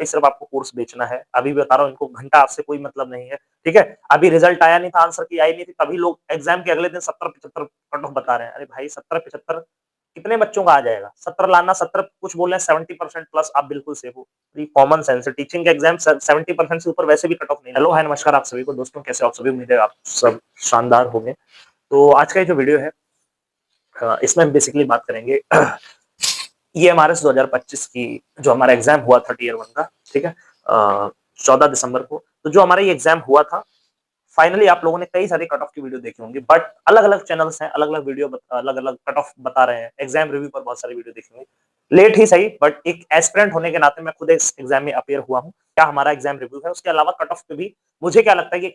सिर्फ आपको कोर्स बेचना है। अभी बता रहा हूँ इनको घंटा आपसे कोई मतलब नहीं है, ठीक है? अभी रिजल्ट आया नहीं था, आंसर की आई नहीं थी, तभी लोग एग्जाम के अगले दिन 70-75 कट ऑफ बता रहे हैं। अरे भाई 70-75 कितने बच्चों का आ जाएगा? 70 लाना, 70 कुछ बोल रहे हैं 70% प्लस, आप बिल्कुल सेफ हो। ये कॉमन सेंस है, टीचिंग का एग्जाम 70% से ऊपर वैसे भी कट ऑफ नहीं। हेलो हाय नमस्कार आप सभी को दोस्तों, कैसे हो आप सभी? उम्मीद है आप सब शानदार होंगे। तो आज का ये जो वीडियो है इसमें हम बेसिकली बात करेंगे ईएमआरएस 2025 की, जो हमारा एग्जाम हुआ था टीयर 1 का, ठीक है? 14 दिसंबर को। तो जो हमारा ये एग्जाम हुआ था, फाइनली आप लोगों ने कई सारी कट ऑफ की वीडियो देखी होंगी, बट अलग-अलग चैनल्स हैं, अलग-अलग वीडियो अलग-अलग कट ऑफ बता रहे हैं। एग्जाम रिव्यू पर बहुत सारी वीडियो देखी होंगी। लेट ही सही, बट एक एस्पिरेंट होने के नाते मैं खुद इस एग्जाम में अपीयर हुआ हूँ। क्या हमारा एग्जाम रिव्यू है, उसके अलावा कट ऑफ पे भी मुझे क्या लगता है कि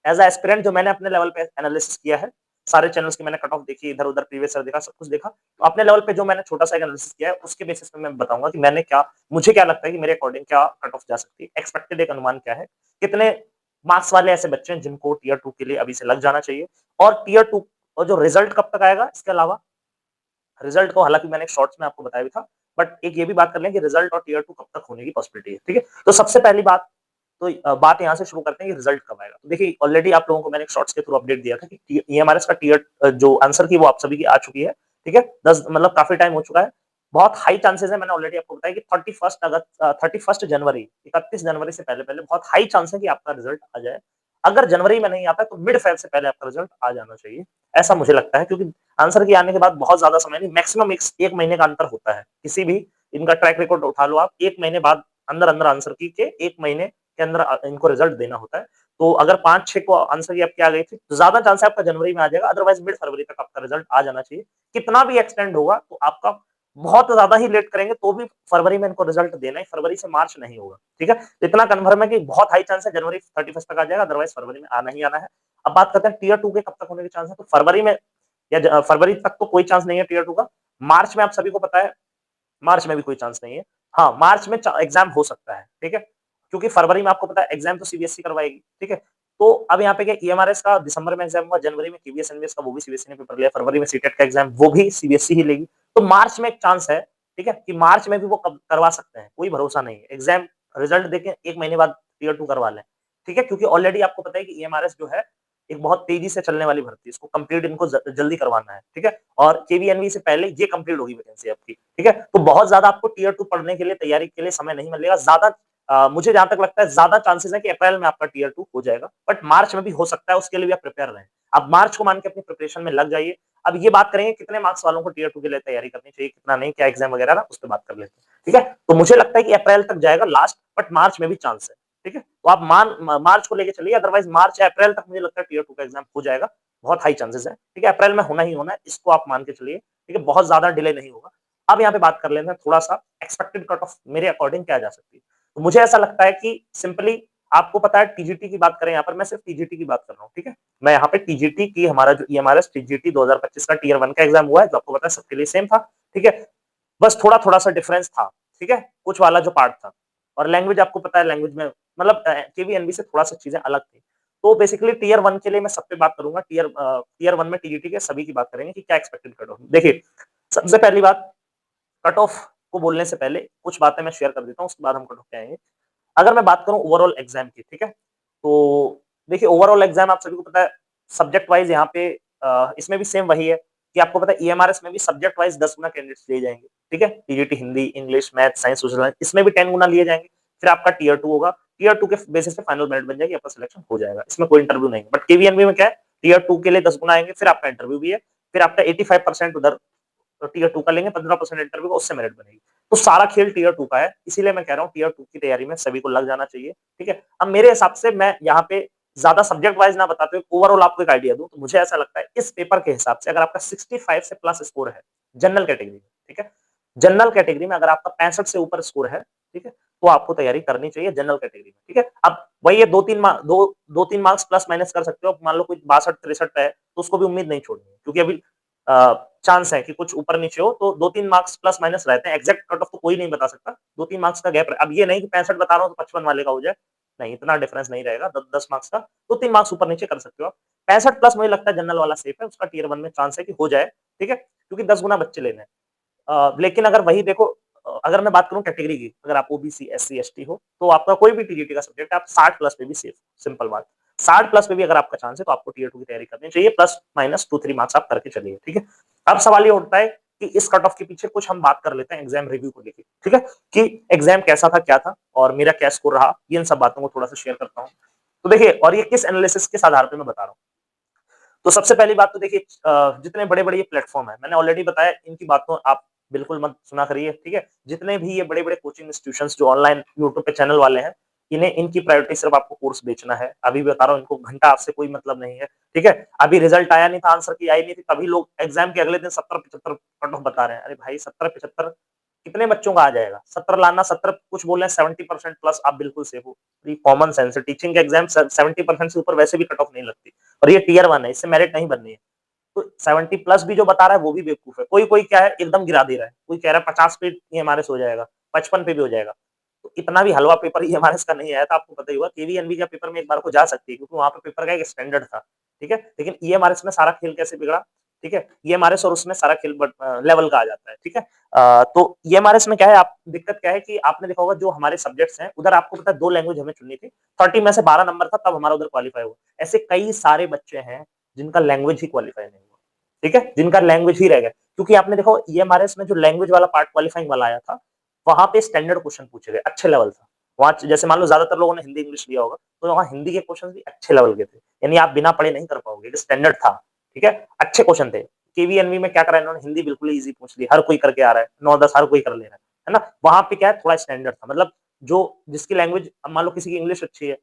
एज अ एस्पिरेंट जो मैंने अपने लेवल पे एनालिसिस किया है, सारे चैनल्स की मैंने कट ऑफ देखी, इधर-उधर प्रीवियस ईयर देखा, सब कुछ देखा। तो अपने लेवल पे जो मैंने छोटा-सा एनालिसिस किया है, उसके बेसिस पे मैं बताऊंगा कि मुझे क्या लगता है कि मेरे अकॉर्डिंग क्या कट ऑफ जा सकती है, एक्सपेक्टेड एक अनुमान क्या है, कितने मार्क्स वाले ऐसे बच्चे हैं जिनको टियर 2 के लिए अभी से लग जाना चाहिए, और टियर 2 और जो रिजल्ट कब तक आएगा, इसके अलावा रिजल्ट को हालांकि मैंने शॉर्ट्स में आपको बताया भी था, बट एक ये भी बात कर लें कि रिजल्ट और टियर 2 कब तक होने की पॉसिबिलिटी है, ठीक है? तो सबसे पहली बात, तो बात यहाँ से शुरू करते हैं कि रिजल्ट कब आएगा। तो देखिए ऑलरेडी आप लोगों को मैंने शॉर्ट्स के थ्रू अपडेट दिया था कि ईएमआरएस का जो आंसर की वो आप सभी की आ चुकी है, ठीक है? 10 मतलब काफी टाइम हो चुका है। बहुत हाई चांसेस है, मैंने ऑलरेडी आपको बताया कि 31 जनवरी 31 जनवरी से पहले-पहले बहुत हाई चांस है कि आपका रिजल्ट आ जाए। अगर जनवरी में नहीं आता तो मिड फेब से पहले आपका रिजल्ट आ जाना चाहिए। ऐसा मुझे लगता है, क्योंकि आंसर के आने के बाद बहुत ज्यादा समय नहीं, मैक्सिमम एक महीने का अंतर होता है। किसी भी इनका ट्रैक रिकॉर्ड उठा लो आप, 1 महीने बाद अंदर-अंदर आंसर की के 1 महीने के अंदर इनको रिजल्ट देना होता है। तो अगर 5-6 को आंसर की आपकी आ गई थी, तो ज्यादा चांस है आपका जनवरी में आ जाएगा, अदरवाइज मिड फरवरी तक आपका रिजल्ट आ जाना चाहिए। कितना भी एक्सटेंड होगा तो आपका बहुत ज्यादा ही लेट करेंगे तो भी फरवरी में इनको रिजल्ट देना है, फरवरी से मार्च नहीं होगा, ठीक है? तो इतना कन्फर्म है कि बहुत हाई चांस है जनवरी 31 तक आ जाएगा, अदरवाइज फरवरी में आना ही आना है। अब बात करते हैं टियर 2 के कब तक होने के चांस है, तो फरवरी में या फरवरी तक तो कोई चांस नहीं है टियर 2 का। मार्च में आप सभी को पता है, मार्च में भी कोई चांस नहीं है। हाँ, मार्च में एग्जाम हो सकता है, ठीक है? क्योंकि फरवरी में आपको पता है एग्जाम तो सीबीएसई करवाएगी, ठीक है? तो अब यहाँ पे क्या, ईएमआरएस का दिसंबर में एग्जाम हुआ, जनवरी में केवीएस एनवीएस का वो भी सीबीएसई ने पेपर लिया, फरवरी में सीटेट का एग्जाम वो भी सीबीएसई ही लेगी। तो मार्च में एक चांस है, ठीक है, कि मार्च में भी वो करवा सकते हैं, कोई भरोसा नहीं है। एग्जाम रिजल्ट देके 1 महीने बाद टियर 2 करवा लें, ठीक है? क्योंकि ऑलरेडी आपको पता है कि ईएमआरएस जो है एक बहुत तेजी से चलने वाली भर्ती है, इसको कंप्लीट इनको जल्दी करवाना है, ठीक है? और केवीएनवी से पहले ये कंप्लीट होगी वैकेंसी आपकी, ठीक है? तो बहुत ज्यादा आपको टियर 2 पढ़ने के लिए, तैयारी के लिए समय नहीं मिलेगा। मुझे जहां तक लगता है ज्यादा चांसेस है कि अप्रैल में आपका टियर 2 हो जाएगा, बट मार्च में भी हो सकता है, उसके लिए भी आप प्रिपेयर रहें। आप मार्च को मान के अपनी प्रिपरेशन में लग जाइए। अब ये बात करेंगे कितने मार्क्स वालों को टियर 2 के लिए तैयारी करनी चाहिए, कितना नहीं, क्या एग्जाम वगैरह ना, उस पर बात कर लेते हैं, ठीक है? तो मुझे लगता है कि अप्रैल तक जाएगा लास्ट, बट मार्च में भी चांस है, ठीक है? तो आप मार्च को लेके चलिए, अदरवाइज मार्च या अप्रैल तक मुझे लगता है टियर 2 का एग्जाम हो जाएगा। बहुत हाई चांसेस है, ठीक है? अप्रैल में होना ही होना है, इसको आप मान के चलिए, ठीक है? बहुत ज्यादा डिले नहीं होगा। अब यहाँ पे बात कर लेते हैं थोड़ा सा एक्सपेक्टेड कट ऑफ मेरे अकॉर्डिंग क्या जा सकती है। तो मुझे ऐसा लगता है कि सिंपली आपको पता है, टीजीटी की बात करें, यहाँ पर मैं सिर्फ टीजीटी की बात कर रहा हूँ, ठीक है? मैं यहाँ पे टीजीटी की, हमारा जो ईएमआरएस टीजीटी 2025 का टियर 1 का एग्जाम हुआ है, जो आपको पता है सबके लिए सेम था, ठीक है? बस थोड़ा-थोड़ा सा डिफरेंस था, ठीक है? कुछ वाला जो पार्ट था, और लैंग्वेज आपको पता है, लैंग्वेज में मतलब केवीएनबी से थोड़ा-सा चीजें अलग थी। तो बेसिकली टियर 1 के लिए मैं सब पे बात करूंगा, टियर 1 में टीजीटी के सभी की बात करेंगे कि क्या एक्सपेक्टेड कट ऑफ। देखिए, सबसे पहली बात, कट ऑफ को बोलने से पहले कुछ बातें मैं शेयर कर देता हूँ, उसके बाद हम कट ऑफ पे आएंगे। अगर मैं बात करूं ओवरऑल एग्जाम की, ठीक है? तो देखिए ओवरऑल एग्जाम आप सभी को पता है, सब्जेक्ट वाइज यहाँ पे इसमें भी सेम वही है कि आपको पता है ईएमआरएस में भी सब्जेक्ट वाइज 10 गुना कैंडिडेट्स लिए जाएंगे, ठीक है? TGT Hindi, English, math, science, social science, इसमें भी 10 गुना लिए जाएंगे। फिर आपका टियर 2 होगा, टियर 2 के बेसिस पे फाइनल मेरिट बन जाएगी, आपका सिलेक्शन हो जाएगा, इसमें कोई इंटरव्यू नहीं है। बट केवीएनबी में क्या है, टियर 2 के लिए 10 गुना आएंगे, फिर आपका इंटरव्यू भी है, फिर आपका 85% उधर टियर 2 का लेंगे, 15% इंटरव्यू का, उससे मेरिट बनेगी। तो सारा खेल टियर 2 का है, इसीलिए मैं कह रहा हूँ टियर 2 की तैयारी में सभी को लग जाना चाहिए, ठीक है? अब मेरे हिसाब से मैं यहाँ पे ज्यादा सब्जेक्ट वाइज ना बताते हुए ओवरऑल आपको एक आइडिया दूं, तो मुझे ऐसा लगता है इस पेपर के हिसाब से अगर आपका 65 से प्लस स्कोर है जनरल कैटेगरी में, ठीक है? जनरल कैटेगरी में अगर आपका 65 से ऊपर स्कोर है, ठीक है, तो आपको तैयारी करनी चाहिए जनरल कैटेगरी में, ठीक है? अब वही है, 2-3 मार्क्स प्लस माइनस कर सकते हो। मान लो कोई 62-63 पे है, तो उसको भी उम्मीद नहीं छोड़नी है, क्योंकि अभी चांस है कि कुछ ऊपर नीचे हो, तो 2-3 मार्क्स प्लस माइनस रहते हैं। एग्जैक्ट कट ऑफ तो कोई नहीं बता सकता, 2-3 मार्क्स का गैप। अब ये नहीं कि 65 बता रहा हूँ तो 55 वाले का हो जाए, नहीं, इतना डिफरेंस नहीं रहेगा। 10 मार्क्स का 2-3 मार्क्स ऊपर नीचे कर सकते हो आप। 65 प्लस मुझे लगता है जनरल वाला सेफ है, उसका टियर 1 में चांस है कि हो जाए, ठीक है? क्योंकि 10 गुना बच्चे लेने हैं। लेकिन अगर वही देखो, अगर मैं बात करूं कैटेगरी की, अगर आप ओबीसी एससी एसटी हो तो आपका कोई भी टीजीटी का सब्जेक्ट है, आप 60 प्लस पे भी सेफ, सिंपल बात। 60 प्लस पे भी अगर आपका चांस है तो आपको टीयर 2 की तैयारी करनी चाहिए, प्लस माइनस 2-3 मार्क्स आप करके चलिए, ठीक है। अब सवाल ये उठता है कि इस कट ऑफ के पीछे कुछ हम बात कर लेते हैं एग्जाम रिव्यू को लेके, ठीक है, कि एग्जाम कैसा था, क्या था और मेरा क्या स्कोर रहा, ये इन सब बातों को थोड़ा सा शेयर करता हूँ। तो देखिए, और ये किस एनालिसिस के आधार पे मैं बता रहा हूँ। तो सबसे पहली बात तो देखिए, जितने बड़े-बड़े ये प्लेटफॉर्म है, मैंने ऑलरेडी बताया, इनकी बातों आप बिल्कुल मत सुना करिए, ठीक है। जितने भी ये बड़े-बड़े कोचिंग इंस्टीट्यूशंस जो ऑनलाइन यूट्यूब पे चैनल वाले हैं, इन्हें इनकी प्रायोरिटी सिर्फ आपको कोर्स बेचना है। अभी भी बता रहा हूँ, इनको घंटा आपसे कोई मतलब नहीं है, ठीक है। अभी रिजल्ट आया नहीं था, आंसर की आई नहीं थी, तभी लोग एग्जाम के अगले दिन 70-75 कट ऑफ बता रहे हैं। अरे भाई 70-75 कितने बच्चों का आ जाएगा? 70 लाना, 70 कुछ बोल रहे हैं 70% प्लस, आप बिल्कुल सेफ हो। ये कॉमन सेंस है, टीचिंग का एग्जाम 70% से ऊपर वैसे भी कट ऑफ नहीं लगती और ये टियर 1 है, इससे मेरिट नहीं बननी है। तो 70 प्लस भी जो बता रहा है वो भी बेवकूफ है। कोई कोई क्या है, एकदम गिरा दे रहा है, कोई कह रहा है 50 पे ईएमआरएस हो जाएगा, 55 पे भी हो जाएगा। तो इतना भी हलवा पेपर ईएमआरएस का नहीं आया था, आपको पता ही होगा। केवीएनबी का पेपर में एक बार को जा सकती है क्योंकि वहां पे पेपर का एक स्टैंडर्ड था, ठीक है। लेकिन ईएमआरएस में सारा खेल कैसे बिगड़ा, ठीक है। ईएमआरएस और उसमें सारा खेल लेवल का आ जाता है, ठीक है। तो ईएमआरएस में क्या है, आप दिक्कत क्या है कि आपने देखा होगा जो हमारे सब्जेक्ट्स हैं उधर आपको पता है 2 लैंग्वेज हमें चुननी थी, 30 में से 12 नंबर था, तब हमारा उधर क्वालिफाई हुआ। ऐसे कई सारे बच्चे हैं जिनका लैंग्वेज ही क्वालिफाई नहीं हुआ, ठीक है, जिनका लैंग्वेज ही रह गया। क्योंकि आपने देखा ईएमआरएस में जो लैंग्वेज वाला पार्ट क्वालिफाइंग वाला आया था, वहां पे स्टैंडर्ड क्वेश्चन पूछे गए, अच्छे लेवल था। वहां जैसे मान लो ज्यादातर लोगों ने हिंदी इंग्लिश लिया होगा, तो वहां हिंदी के क्वेश्चन भी अच्छे लेवल के थे, यानी आप बिना पढ़े नहीं कर पाओगे, स्टैंडर्ड था, ठीक है, अच्छे क्वेश्चन थे। केवीएनवी में क्या करा इन्होंने, हिंदी बिल्कुल इजी पूछ ली, हर कोई करके आ रहा है, 9-10 हर कोई कर ले रहा है ना। वहां पे क्या है, थोड़ा स्टैंडर्ड था, मतलब जो जिसकी लैंग्वेज, मान लो किसी की इंग्लिश अच्छी है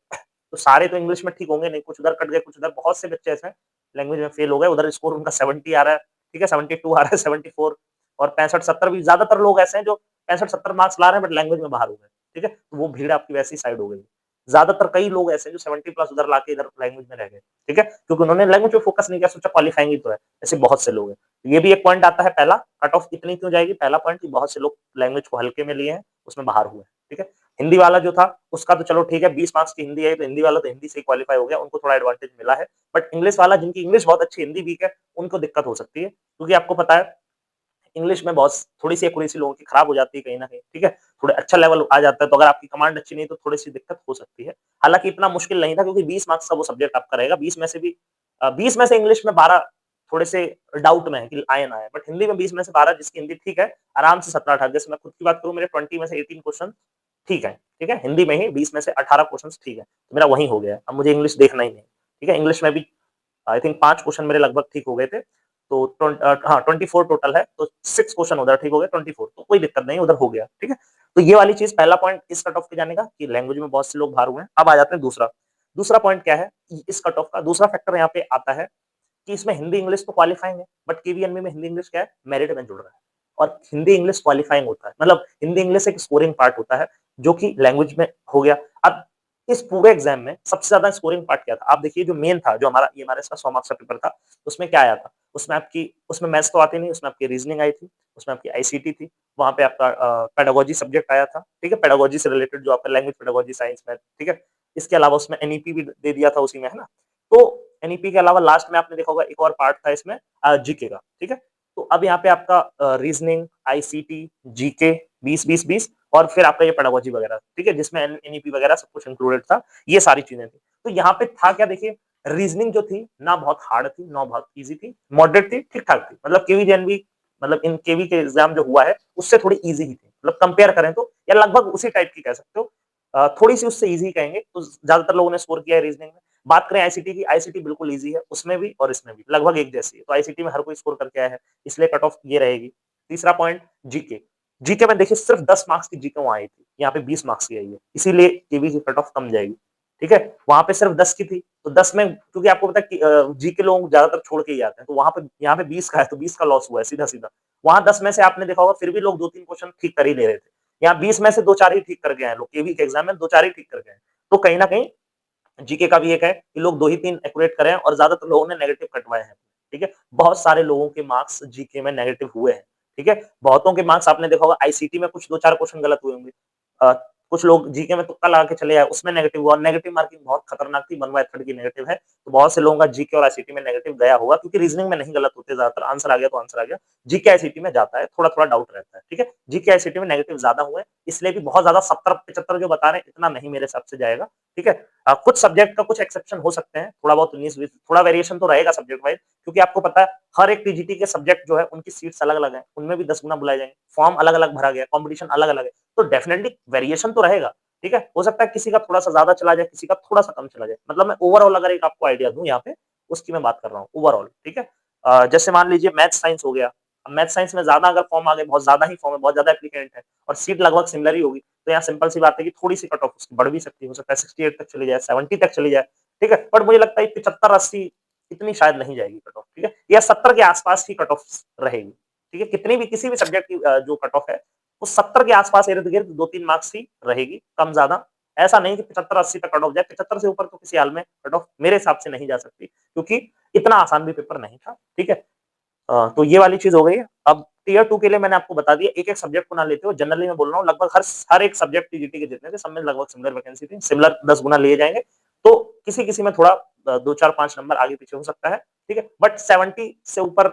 तो सारे तो इंग्लिश में ठीक होंगे नहीं, कुछ उधर कट गए, कुछ उधर, बहुत से बच्चे ऐसे लैंग्वेज में फेल हो गए, उधर स्कोर उनका 70 आ रहा है, ठीक है, 72 आ रहा है, 74 और 65-70 भी। ज्यादातर लोग ऐसे हैं जो 65-70 मार्क्स ला रहे हैं बट लैंग्वेज में बाहर हो गए, ठीक है, तो वो भीड़ आपकी वैसी साइड हो गई। ज्यादातर कई लोग ऐसे हैं जो 70 प्लस उधर लाके इधर लैंग्वेज में रह गए, ठीक है, क्योंकि उन्होंने लैंग्वेज पे फोकस नहीं किया, सोचा क्वालिफाइंग ही तो है। ऐसे बहुत से लोग हैं। ये भी एक पॉइंट आता है, पहला कट ऑफ इतनी क्यों जाएगी, पहला पॉइंट कि बहुत से लोग लैंग्वेज को हल्के में लिए हैं, उसमें बाहर हुए, ठीक है। हिंदी वाला जो था उसका तो चलो ठीक है, 20 मार्क्स की हिंदी है तो हिंदी वाला तो हिंदी से क्वालिफाई हो गया, उनको थोड़ा एडवांटेज मिला है। बट इंग्लिश वाला, जिनकी इंग्लिश बहुत अच्छी, हिंदी वीक है, उनको दिक्कत हो सकती है, क्योंकि आपको पता है इंग्लिश में बहुत थोड़ी-सी एक्यूरेसी लोगों की खराब हो जाती है कहीं न कहीं, ठीक है? थोड़ा अच्छा लेवल आ जाता है, तो अगर आपकी कमांड अच्छी नहीं है, तो थोड़ी-सी दिक्कत हो सकती है। हालाँकि इतना मुश्किल नहीं था क्योंकि 20 मार्क्स का वो सब्जेक्ट आपका रहेगा, 20 में से भी 20 में से इंग्लिश में 12 थोड़े से डाउट में है कि आए ना आए, बट हिंदी में 20 में से 12 जिसकी हिंदी ठीक है, आराम से 17-18, जैसे मैं खुद की बात करूँ, मेरे 20 में से 18 क्वेश्चन ठीक है? हिंदी में ही 20 में से 18 क्वेश्चन्स ठीक है, तो मेरा वही हो गया है। अब मुझे इंग्लिश देखना ही नहीं, ठीक है? इंग्लिश में भी आई थिंक 5 क्वेश्चन मेरे लगभग ठीक हो गए थे। तो हाँ 24 टोटल है, तो 6 क्वेश्चन उधर ठीक हो गए, 24 तो कोई दिक्कत नहीं, उधर हो गया, ठीक है? तो ये वाली चीज़, पहला पॉइंट इस कट ऑफ के जाने का कि लैंग्वेज में बहुत से लोग बाहर हुए हैं। अब आ जाते हैं दूसरा। दूसरा पॉइंट क्या है, इस कट ऑफ का दूसरा फैक्टर यहाँ पे आता है कि इसमें हिंदी इंग्लिश तो क्वालिफाइंग है, बट केवीएनबी में हिंदी इंग्लिश क्या है, मेरिट में जुड़ रहा है और हिंदी इंग्लिश क्वालिफाइंग होता है, मतलब हिंदी इंग्लिश एक स्कोरिंग पार्ट होता है जो कि लैंग्वेज में हो गया। अब इस पूरे एग्जाम में सबसे ज्यादा स्कोरिंग पार्ट क्या था, आप देखिए, जो मेन था, जो हमारा ये हमारा इसका 100 मार्क्स का पेपर था, उसमें क्या आया था, उसमें मैथ्स तो आती नहीं, उसमें आपकी रीजनिंग आई थी, उसमें आपकी आईसीटी थी, वहां पे आपका पेडागोजी सब्जेक्ट आया था, ठीक है, पेडागोजी से रिलेटेड जो आपका लैंग्वेज पेडागोजी साइंस में, ठीक है। इसके अलावा उसमें एनईपी भी दे दिया था उसी में, है ना। तो एनईपी के अलावा लास्ट में आपने देखा होगा एक और पार्ट था इसमें, जीके का, ठीक है। तो अब यहाँ पे आपका रीजनिंग, आईसीटी, जीके 20-20-20 और फिर आपका ये पेडागोजी वगैरह, ठीक है, जिसमें एनईपी वगैरह सब कुछ इंक्लूडेड था, ये सारी चीजें थी। तो यहाँ पे था क्या, देखिए, रीजनिंग जो थी ना बहुत हार्ड थी, ना बहुत इजी थी, मॉडरेट थी, ठीक ठाक थी, मतलब केवी जेएनवी, मतलब इन केवी के एग्जाम जो हुआ है उससे थोड़ी इजी ही थी, मतलब कंपेयर करें तो, या लगभग उसी टाइप की कह सकते हो। थोड़ी सी उससे इजी कहेंगे, तो ज्यादातर लोगों ने स्कोर किया है रीजनिंग में। बात करें आईसीटी की, आईसीटी बिल्कुल इजी है, उसमें भी और इसमें भी लगभग एक जैसी है, तो आईसीटी में हर कोई स्कोर करके आया है, इसलिए कट ऑफ ये रहेगी। तीसरा पॉइंट, जीके। जीके में देखिए सिर्फ 10 मार्क्स की जीके वहां आई थी, यहाँ पे 20 मार्क्स की आई है, इसीलिए केवी की कट ऑफ कम जाएगी, ठीक है। वहां पे सिर्फ 10 की थी, तो 10 में, क्योंकि आपको पता है कि जीके लोग ज्यादातर छोड़ के ही आते हैं, तो वहां पे यहाँ पे 20 का है, तो 20 का लॉस हुआ है सीधा सीधा। वहां 10 में से आपने देखा होगा फिर भी लोग 2-3 क्वेश्चन ठीक कर ही ले रहे थे, यहाँ 20 में से 2-4 ही ठीक कर गए हैं लोग, केवी के एग्जाम में 2-4 ही ठीक कर गए हैं। तो कहीं ना कहीं जीके का भी एक है कि लोग 2 ही 3 एक्यूरेट करें, और ज्यादातर लोगों ने नेगेटिव कटवाए हैं, ठीक है। बहुत सारे लोगों के मार्क्स जीके में नेगेटिव हुए हैं, ठीक है। बहुतों के मार्क्स आपने देखा होगा आईसीटी में कुछ 2-4 क्वेश्चन गलत हुए होंगे, कुछ लोग जीके में तुक्का लगा के चले आए, उसमें नेगेटिव हुआ। नेगेटिव मार्किंग बहुत खतरनाक थी, 1/3 की नेगेटिव है। तो बहुत से लोगों का जीके और आईसीटी में नेगेटिव गया होगा, क्योंकि रीजनिंग में नहीं गलत होते ज्यादातर, आंसर आ गया तो आंसर आ गया। जीके आईसीटी में जाता है, थोड़ा-थोड़ा डाउट रहता है, ठीक है? जीके आईसीटी में नेगेटिव ज्यादा हुए, इसलिए भी बहुत ज्यादा 70-75 जो बता रहे हैं, इतना नहीं मेरे हिसाब से जाएगा, ठीक है? कुछ सब्जेक्ट का कुछ एक्सेप्शन हो सकते हैं, थोड़ा बहुत 19-20 थोड़ा वेरिएशन तो रहेगा सब्जेक्ट वाइज, क्योंकि आपको पता है हर एक टीजीटी के सब्जेक्ट जो है उनकी सीट्स अलग-अलग हैं, उनमें भी 10 गुना बुलाए जाएंगे, फॉर्म अलग-अलग भरा गया, कंपटीशन अलग-अलग है, तो डेफिनेटली वेरिएशन तो रहेगा, ठीक है? हो सकता है किसी का थोड़ा-सा ज्यादा चला जाए, किसी का थोड़ा-सा कम चला जाए, मतलब मैं ओवरऑल अगर एक आपको आइडिया दूं यहाँ पे, उसकी मैं बात कर रहा हूँ ओवरऑल, ठीक है? जैसे मान लीजिए मैथ साइंस हो गया, अब मैथ साइंस में ज्यादा अगर फॉर्म आ गए, बहुत ज्यादा ही फॉर्म है, बहुत ज्यादा एप्लीकेंट है और सीट लगभग सिमिलर ही होगी, तो यहाँ सिंपल सी बात है कि थोड़ी-सी कट ऑफ उसकी बढ़ भी सकती है, हो सकता है 68 तक चली जाए, 70 तक चली जाए, ठीक है? बट मुझे लगता है 75-80 इतनी शायद नहीं जाएगी कट ऑफ, ठीक है? या 70 के आसपास ही कट ऑफ रहेगी, ठीक है? कितनी भी किसी भी सब्जेक्ट की जो कट ऑफ है, वो 70 के आसपास इर्द-गिर्द 2-3 मार्क्स ही रहेगी, कम ज्यादा। ऐसा नहीं कि 75-80 तक कट ऑफ जाए, 75 से ऊपर तो किसी हाल में कट ऑफ मेरे हिसाब से नहीं जा सकती, क्योंकि इतना आसान भी पेपर नहीं था, ठीक है? तो ये वाली चीज हो गई है। अब टियर 2 के लिए मैंने आपको बता दिया, एक-एक सब्जेक्ट को ना लेते हो, जनरली मैं बोल रहा हूँ लगभग हर एक सब्जेक्ट टीजीटी के जितने थे, सब में लगभग सिमिलर वैकेंसी थी, सिमिलर 10 गुना लिए जाएंगे। तो किसी-किसी में थोड़ा 2, 4, 5 नंबर आगे-पीछे हो सकता है, ठीक है? बट 70 से ऊपर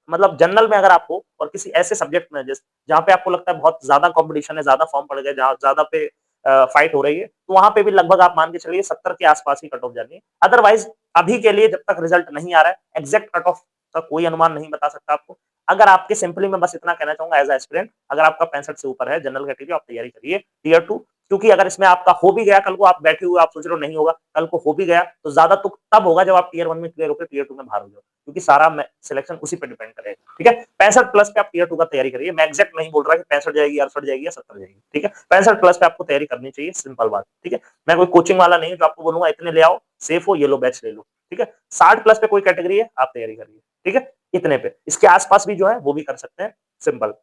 मतलब जनरल में अगर आप हो और किसी ऐसे सब्जेक्ट में जहाँ पे आपको लगता है बहुत ज्यादा कॉम्पिटिशन है, ज्यादा फॉर्म पड़ गए, जहाँ ज्यादा पे फाइट हो रही है, तो वहां पे भी लगभग आप मान के चलिए 70 के आसपास ही कट ऑफ जानी है। अदरवाइज अभी के लिए जब तक रिजल्ट नहीं आ रहा है, एग्जैक्ट कट ऑफ का कोई अनुमान नहीं बता सकता आपको। अगर आपके सिंपली मैं बस इतना कहना चाहूंगा एज एस्पिरेंट, अगर आपका 65 से ऊपर है जनरल कैटेगरी, आप तैयारी करिए टियर 2, क्योंकि अगर इसमें आपका हो भी गया, कल को आप बैठे हुए आप सोच रहे हो नहीं होगा, कल को हो भी गया तो ज्यादा तो तब होगा जब आप टियर 1 में क्लियर होकर टियर 2 में बाहर हो जाओ, क्योंकि सारा सिलेक्शन उसी पे डिपेंड करेगा, ठीक है? 65 प्लस पे आप टियर 2 का तैयारी करिए। मैं एग्जैक्ट नहीं बोल रहा कि 65 जाएगी, 68 जाएगी या 70 जाएगी, ठीक है? 65 प्लस पे आपको तैयारी करनी चाहिए, सिंपल बात, ठीक है? मैं कोई कोचिंग वाला नहीं जो आपको बोलूंगा इतने ले आओ, सेफ हो, ये लो बैच ले लो, ठीक है? 60 प्लस पे कोई कैटेगरी है, आप तैयारी करिए, ठीक है? इतने पे, इसके आसपास भी जो है वो भी कर सकते हैं, सिंपल।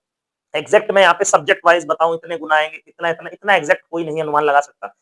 एग्जैक्ट मैं यहाँ पे सब्जेक्ट वाइज बताऊं इतने गुना आएंगे, इतना इतना इतना एग्जैक्ट कोई नहीं अनुमान लगा सकता,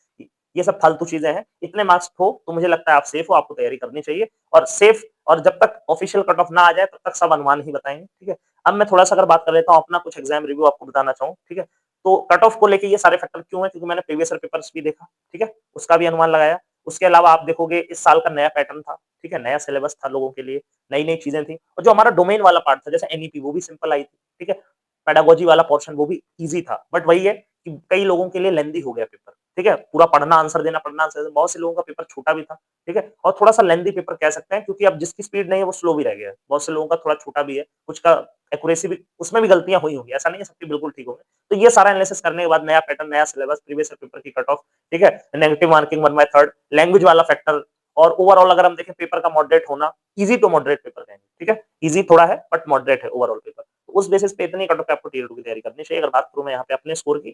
ये सब फालतू चीजें हैं। इतने मार्क्स हो तो मुझे लगता है आप सेफ हो, आपको तैयारी करनी चाहिए, और सेफ, और जब तक ऑफिशियल कट ऑफ ना आ जाए तब तक सब अनुमान ही बताएंगे, ठीक है? अब मैं थोड़ा सा अगर बात कर लेता हूँ अपना कुछ एग्जाम रिव्यू आपको बताना चाहूँ, ठीक है? तो कट ऑफ को लेके ये सारे फैक्टर क्यों है, क्योंकि मैंने प्रीवियस ईयर पेपर्स भी देखा, ठीक है? उसका भी अनुमान लगाया। उसके अलावा आप देखोगे इस साल का नया पैटर्न था, ठीक है? नया सिलेबस था लोगों के लिए, नई नई चीजें थी, और जो हमारा डोमेन वाला पार्ट था जैसे एनईपी, वो भी सिंपल आई थी, ठीक है? पेडागोजी वाला पोर्शन वो भी इजी था, बट वही है कि कई लोगों के लिए लेंदी हो गया पेपर, ठीक है? पूरा पढ़ना आंसर देना, पढ़ना आंसर देना, बहुत से लोगों का पेपर छोटा भी था, ठीक है? और थोड़ा सा लेंदी पेपर कह सकते हैं, क्योंकि अब जिसकी स्पीड नहीं है वो स्लो भी रह गया है, बहुत से लोगों का थोड़ा छोटा भी है, कुछ का एक्यूरेसी भी, उसमें भी गलतियां हुई होंगी, ऐसा नहीं है सबकी बिल्कुल ठीक होंगे। तो ये सारा एनालिसिस करने के बाद नया पैटर्न, नया सिलेबस, प्रीवियस पेपर की कट ऑफ, ठीक है? नेगेटिव मार्किंग 1/3, लैंग्वेज वाला फैक्टर, और ओवरऑल अगर हम देखें पेपर का मॉडरेट होना, इजी टू मॉडरेट पेपर कहेंगे, ठीक है? इजी थोड़ा है बट मॉडरेट है ओवरऑल पेपर। तो उस बेसिस पे इतनी कट ऑफ पे आपको टियर 2 की तैयारी करनी चाहिए। अगर बात करूं मैं यहाँ पे अपने स्कोर की,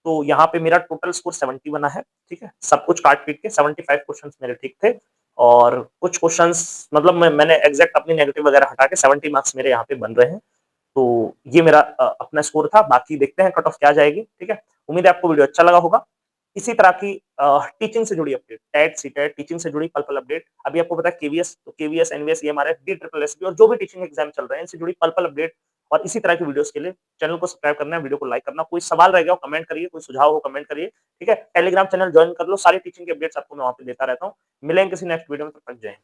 तो यहाँ पे मेरा टोटल स्कोर 70 बना है, ठीक है? सब कुछ काट पीट के 75 क्वेश्चंस मेरे ठीक थे, और कुछ क्वेश्चंस मतलब मैंने एग्जैक्ट अपनी नेगेटिव वगैरह हटा के 70 मार्क्स मेरे यहाँ पे बन रहे हैं। तो ये मेरा अपना स्कोर था, बाकी देखते हैं कट ऑफ क्या जाएगी, ठीक है? उम्मीद है आपको वीडियो अच्छा लगा होगा। इसी तरह की टीचिंग से जुड़ी अपडेट, टेट, सीटेट, टीचिंग से जुड़ी पल-पल अपडेट, अभी आपको पता है केवीएस, तो केवीएस, एनवीएस, ये हमारे डीट्रिपल और जो भी टीचिंग एग्जाम चल रहे हैं, इनसे जुड़ी पल-पल अपडेट और इसी तरह की वीडियोस के लिए चैनल को सब्सक्राइब करना है, वीडियो को लाइक करना, कोई सवाल रह गया हो कमेंट करिए, कोई सुझाव हो कमेंट करिए, ठीक है? टेलीग्राम चैनल ज्वाइन कर लो, सारी टीचिंग की अपडेट्स आपको मैं वहाँ पे देता रहता हूँ। मिलेंगे किसी नेक्स्ट वीडियो में, तब तक जय हिंद।